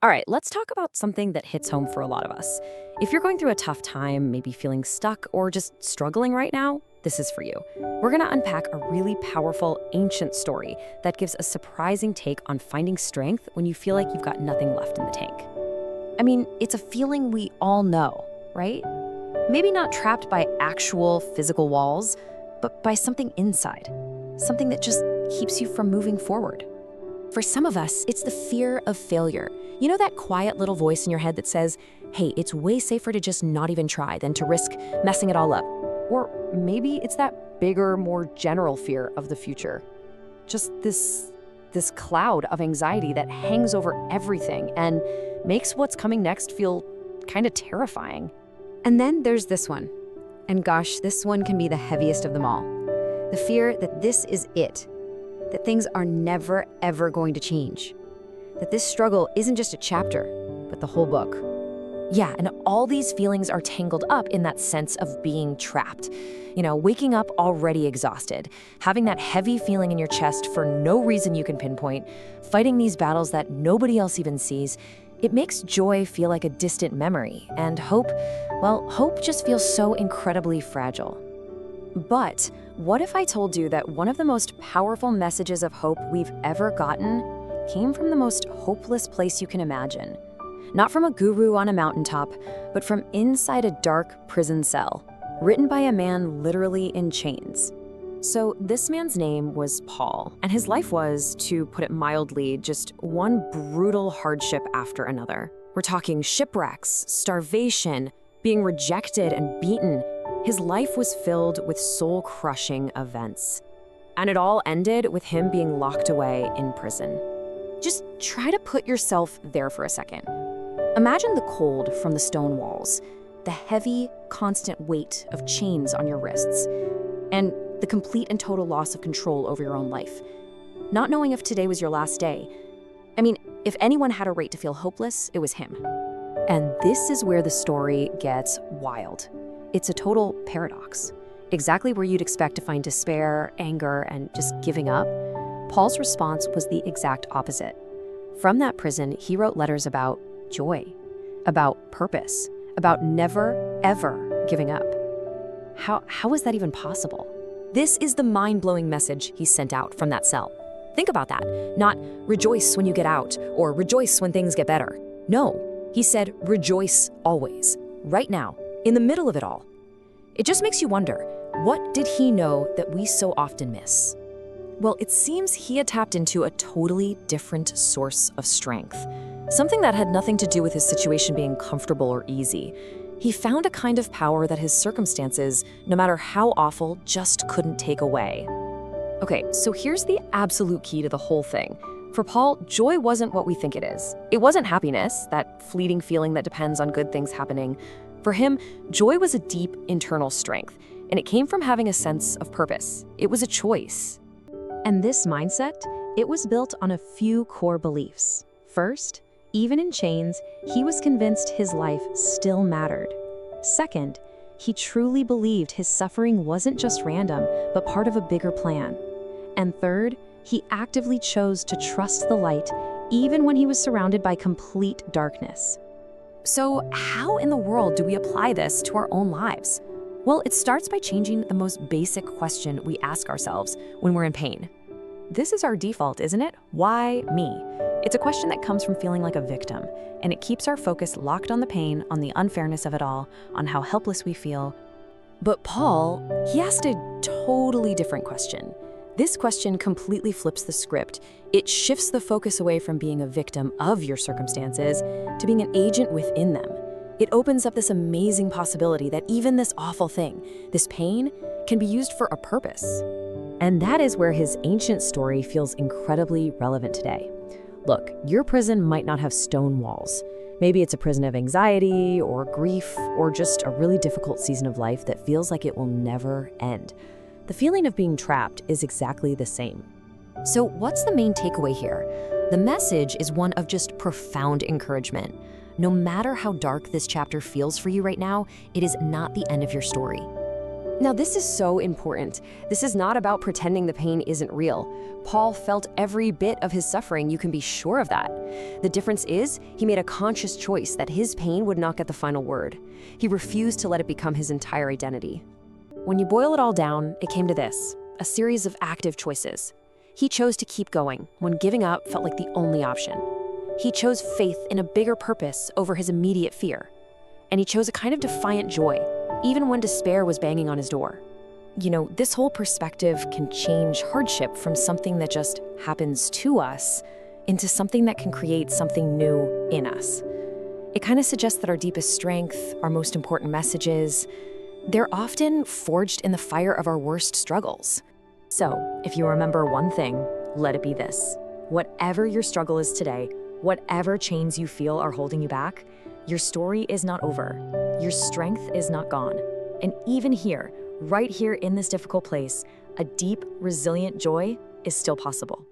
All right, let's talk about something that hits home for a lot of us. If you're going through a tough time, maybe feeling stuck or just struggling right now, this is for you. We're going to unpack a really powerful ancient story that gives a surprising take on finding strength when you feel like you've got nothing left in the tank. I mean, it's a feeling we all know, right? Maybe not trapped by actual physical walls, but by something inside, something that just keeps you from moving forward. For some of us, it's the fear of failure. You know that quiet little voice in your head that says, hey, it's way safer to just not even try than to risk messing it all up. Or maybe it's that bigger, more general fear of the future. Just this cloud of anxiety that hangs over everything and makes what's coming next feel kind of terrifying. And then there's this one. And gosh, this one can be the heaviest of them all. The fear that this is it. That things are never, ever going to change. That this struggle isn't just a chapter, but the whole book. Yeah, and all these feelings are tangled up in that sense of being trapped. You know, waking up already exhausted, having that heavy feeling in your chest for no reason you can pinpoint, fighting these battles that nobody else even sees. It makes joy feel like a distant memory, and hope just feels so incredibly fragile. But what if I told you that one of the most powerful messages of hope we've ever gotten came from the most hopeless place you can imagine? Not from a guru on a mountaintop, but from inside a dark prison cell, written by a man literally in chains. So this man's name was Paul, and his life was, to put it mildly, just one brutal hardship after another. We're talking shipwrecks, starvation, being rejected and beaten. His life was filled with soul-crushing events. And it all ended with him being locked away in prison. Just try to put yourself there for a second. Imagine the cold from the stone walls, the heavy, constant weight of chains on your wrists, and the complete and total loss of control over your own life. Not knowing if today was your last day. I mean, if anyone had a right to feel hopeless, it was him. And this is where the story gets wild. It's a total paradox. Exactly where you'd expect to find despair, anger, and just giving up, Paul's response was the exact opposite. From that prison, he wrote letters about joy, about purpose, about never, ever giving up. How is that even possible? This is the mind-blowing message he sent out from that cell. Think about that. Not rejoice when you get out or rejoice when things get better. No, he said rejoice always, right now, in the middle of it all. It just makes you wonder, what did he know that we so often miss? Well, it seems he had tapped into a totally different source of strength, something that had nothing to do with his situation being comfortable or easy. He found a kind of power that his circumstances, no matter how awful, just couldn't take away. Okay, so here's the absolute key to the whole thing. For Paul, joy wasn't what we think it is. It wasn't happiness, that fleeting feeling that depends on good things happening. For him, joy was a deep internal strength, and it came from having a sense of purpose. It was a choice. And this mindset, it was built on a few core beliefs. First, even in chains, he was convinced his life still mattered. Second, he truly believed his suffering wasn't just random, but part of a bigger plan. And third, he actively chose to trust the light, even when he was surrounded by complete darkness. So how in the world do we apply this to our own lives? Well, it starts by changing the most basic question we ask ourselves when we're in pain. This is our default, isn't it? Why me? It's a question that comes from feeling like a victim, and it keeps our focus locked on the pain, on the unfairness of it all, on how helpless we feel. But Paul, he asked a totally different question. This question completely flips the script. It shifts the focus away from being a victim of your circumstances to being an agent within them. It opens up this amazing possibility that even this awful thing, this pain, can be used for a purpose. And that is where his ancient story feels incredibly relevant today. Look, your prison might not have stone walls. Maybe it's a prison of anxiety or grief or just a really difficult season of life that feels like it will never end. The feeling of being trapped is exactly the same. So what's the main takeaway here? The message is one of just profound encouragement. No matter how dark this chapter feels for you right now, it is not the end of your story. Now, this is so important. This is not about pretending the pain isn't real. Paul felt every bit of his suffering, you can be sure of that. The difference is, he made a conscious choice that his pain would not get the final word. He refused to let it become his entire identity. When you boil it all down, it came to this, a series of active choices. He chose to keep going when giving up felt like the only option. He chose faith in a bigger purpose over his immediate fear. And he chose a kind of defiant joy, even when despair was banging on his door. You know, this whole perspective can change hardship from something that just happens to us into something that can create something new in us. It kind of suggests that our deepest strength, our most important messages, they're often forged in the fire of our worst struggles. So, if you remember one thing, let it be this. Whatever your struggle is today, whatever chains you feel are holding you back, your story is not over. Your strength is not gone. And even here, right here in this difficult place, a deep, resilient joy is still possible.